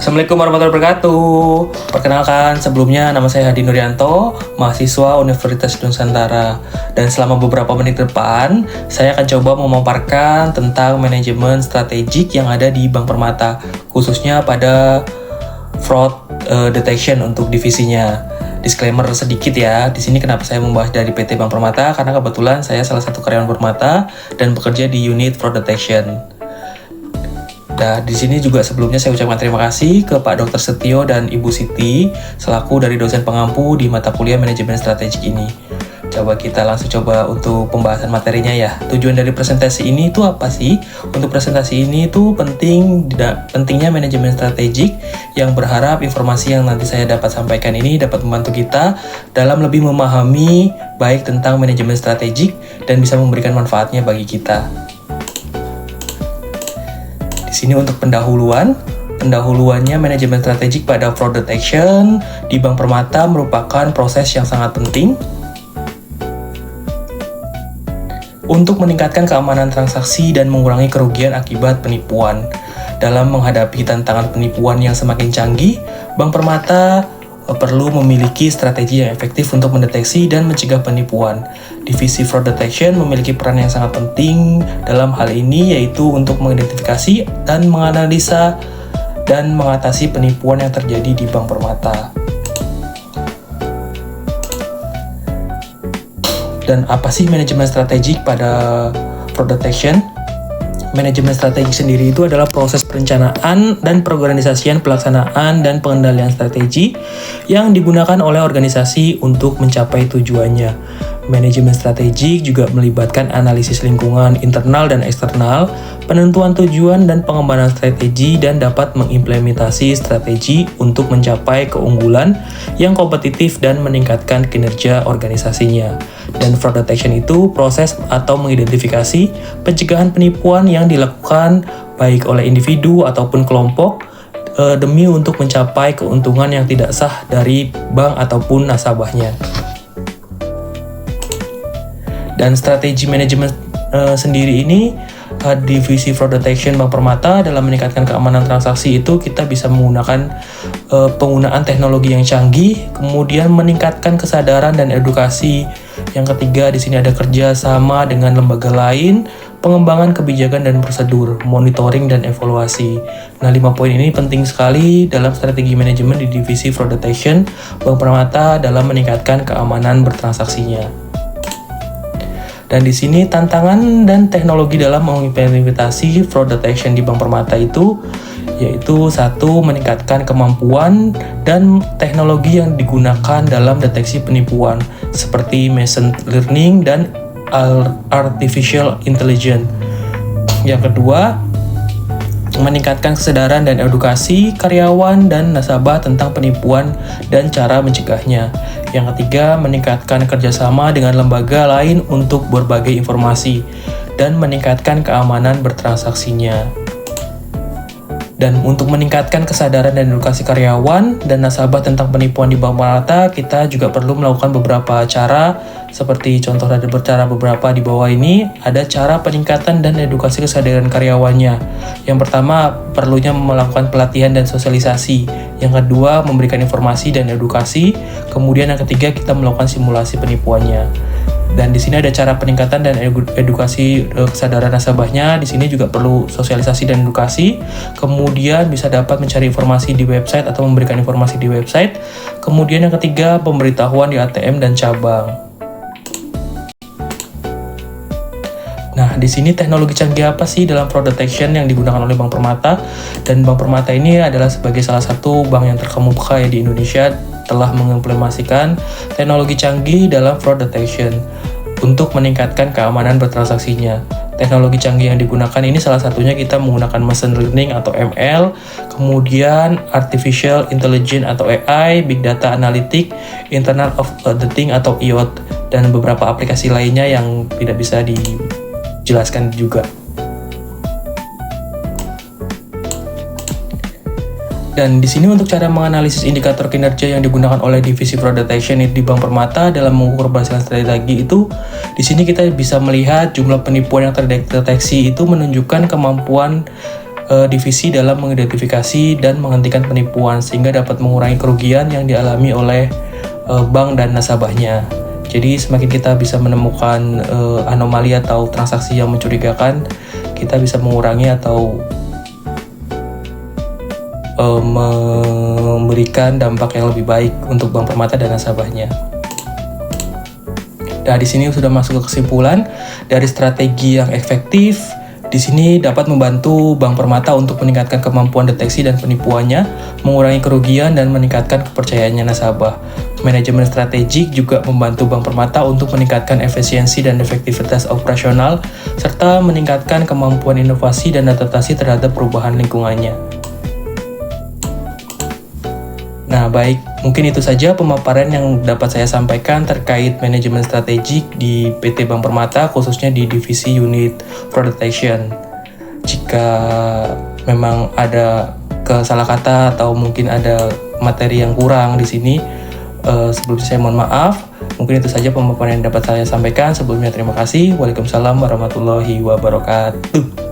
Assalamualaikum warahmatullahi wabarakatuh. Perkenalkan, sebelumnya nama saya Hadi Nuryanto, mahasiswa Universitas Nusantara. Dan selama beberapa menit ke depan, saya akan coba memaparkan tentang manajemen strategik yang ada di Bank Permata, khususnya pada fraud detection untuk divisinya. Disclaimer sedikit ya, di sini kenapa saya membahas dari PT Bank Permata, karena kebetulan saya salah satu karyawan Permata dan bekerja di unit fraud detection. Nah, di sini juga sebelumnya saya ucapkan terima kasih ke Pak Dr. Setio dan Ibu Siti selaku dari dosen pengampu di mata kuliah manajemen strategik ini. Coba kita langsung coba untuk pembahasan materinya ya. Tujuan dari presentasi ini itu apa sih? Untuk presentasi ini itu pentingnya manajemen strategik yang berharap informasi yang nanti saya dapat sampaikan ini dapat membantu kita dalam lebih memahami baik tentang manajemen strategik dan bisa memberikan manfaatnya bagi kita. Di sini untuk pendahuluannya manajemen strategik pada fraud detection di Bank Permata merupakan proses yang sangat penting untuk meningkatkan keamanan transaksi dan mengurangi kerugian akibat penipuan. Dalam menghadapi tantangan penipuan yang semakin canggih, Bank Permata perlu memiliki strategi yang efektif untuk mendeteksi dan mencegah penipuan. Divisi Fraud Detection memiliki peran yang sangat penting dalam hal ini, yaitu untuk mengidentifikasi dan menganalisa dan mengatasi penipuan yang terjadi di Bank Permata. Dan apa sih manajemen strategik pada Fraud Detection? Manajemen strategik sendiri itu adalah proses perencanaan dan perorganisasian pelaksanaan dan pengendalian strategi yang digunakan oleh organisasi untuk mencapai tujuannya. Manajemen strategik juga melibatkan analisis lingkungan internal dan eksternal, penentuan tujuan dan pengembangan strategi, dan dapat mengimplementasi strategi untuk mencapai keunggulan yang kompetitif dan meningkatkan kinerja organisasinya. Dan fraud detection itu proses atau mengidentifikasi pencegahan penipuan yang dilakukan baik oleh individu ataupun kelompok demi untuk mencapai keuntungan yang tidak sah dari bank ataupun nasabahnya. Dan strategi manajemen sendiri ini, divisi fraud detection Bank Permata dalam meningkatkan keamanan transaksi itu kita bisa menggunakan penggunaan teknologi yang canggih, kemudian meningkatkan kesadaran dan edukasi. Yang ketiga, di sini ada kerja sama dengan lembaga lain, pengembangan kebijakan dan prosedur, monitoring dan evaluasi. Nah, 5 poin ini penting sekali dalam strategi manajemen di divisi fraud detection Bank Permata dalam meningkatkan keamanan bertransaksinya. Dan di sini tantangan dan teknologi dalam mengimplementasi fraud detection di Bank Permata itu yaitu 1. Meningkatkan kemampuan dan teknologi yang digunakan dalam deteksi penipuan seperti machine learning dan artificial intelligence. Yang kedua, meningkatkan kesadaran dan edukasi karyawan dan nasabah tentang penipuan dan cara mencegahnya. Yang ketiga, meningkatkan kerjasama dengan lembaga lain untuk berbagai informasi dan meningkatkan keamanan bertransaksinya. Dan untuk meningkatkan kesadaran dan edukasi karyawan dan nasabah tentang penipuan di Bank Permata, kita juga perlu melakukan beberapa cara, seperti contoh dari beberapa di bawah ini, ada cara peningkatan dan edukasi kesadaran karyawannya. Yang pertama, perlunya melakukan pelatihan dan sosialisasi. Yang kedua, memberikan informasi dan edukasi. Kemudian yang ketiga, kita melakukan simulasi penipuannya. Dan di sini ada cara peningkatan dan edukasi kesadaran nasabahnya. Di sini juga perlu sosialisasi dan edukasi. Kemudian bisa dapat mencari informasi di website atau memberikan informasi di website. Kemudian yang ketiga, pemberitahuan di ATM dan cabang. Nah, di sini teknologi canggih apa sih dalam fraud detection yang digunakan oleh Bank Permata? Dan Bank Permata ini adalah sebagai salah satu bank yang terkemuka di Indonesia telah mengimplementasikan teknologi canggih dalam fraud detection untuk meningkatkan keamanan bertransaksinya. Teknologi canggih yang digunakan ini salah satunya kita menggunakan machine learning atau ML, kemudian artificial intelligence atau AI, big data analytic, Internet of Things atau IoT, dan beberapa aplikasi lainnya yang tidak bisa dijelaskan juga. Dan di sini untuk cara menganalisis indikator kinerja yang digunakan oleh divisi fraud detection di Bank Permata dalam mengukur keberhasilan strategi itu, di sini kita bisa melihat jumlah penipuan yang terdeteksi itu menunjukkan kemampuan divisi dalam mengidentifikasi dan menghentikan penipuan sehingga dapat mengurangi kerugian yang dialami oleh bank dan nasabahnya. Jadi semakin kita bisa menemukan anomali atau transaksi yang mencurigakan, kita bisa mengurangi atau memberikan dampak yang lebih baik untuk Bank Permata dan nasabahnya. Nah, di sini sudah masuk ke kesimpulan dari strategi yang efektif. Di sini dapat membantu Bank Permata untuk meningkatkan kemampuan deteksi dan penipuannya, mengurangi kerugian dan meningkatkan kepercayaannya nasabah. Manajemen strategik juga membantu Bank Permata untuk meningkatkan efisiensi dan efektivitas operasional, serta meningkatkan kemampuan inovasi dan adaptasi terhadap perubahan lingkungannya. Nah, baik, mungkin itu saja pemaparan yang dapat saya sampaikan terkait manajemen strategik di PT Bank Permata, khususnya di divisi unit fraud detection. Jika memang ada kesalah kata atau mungkin ada materi yang kurang di sini, sebelumnya saya mohon maaf. Mungkin itu saja pemaparan yang dapat saya sampaikan. Sebelumnya terima kasih. Waalaikumsalam warahmatullahi wabarakatuh.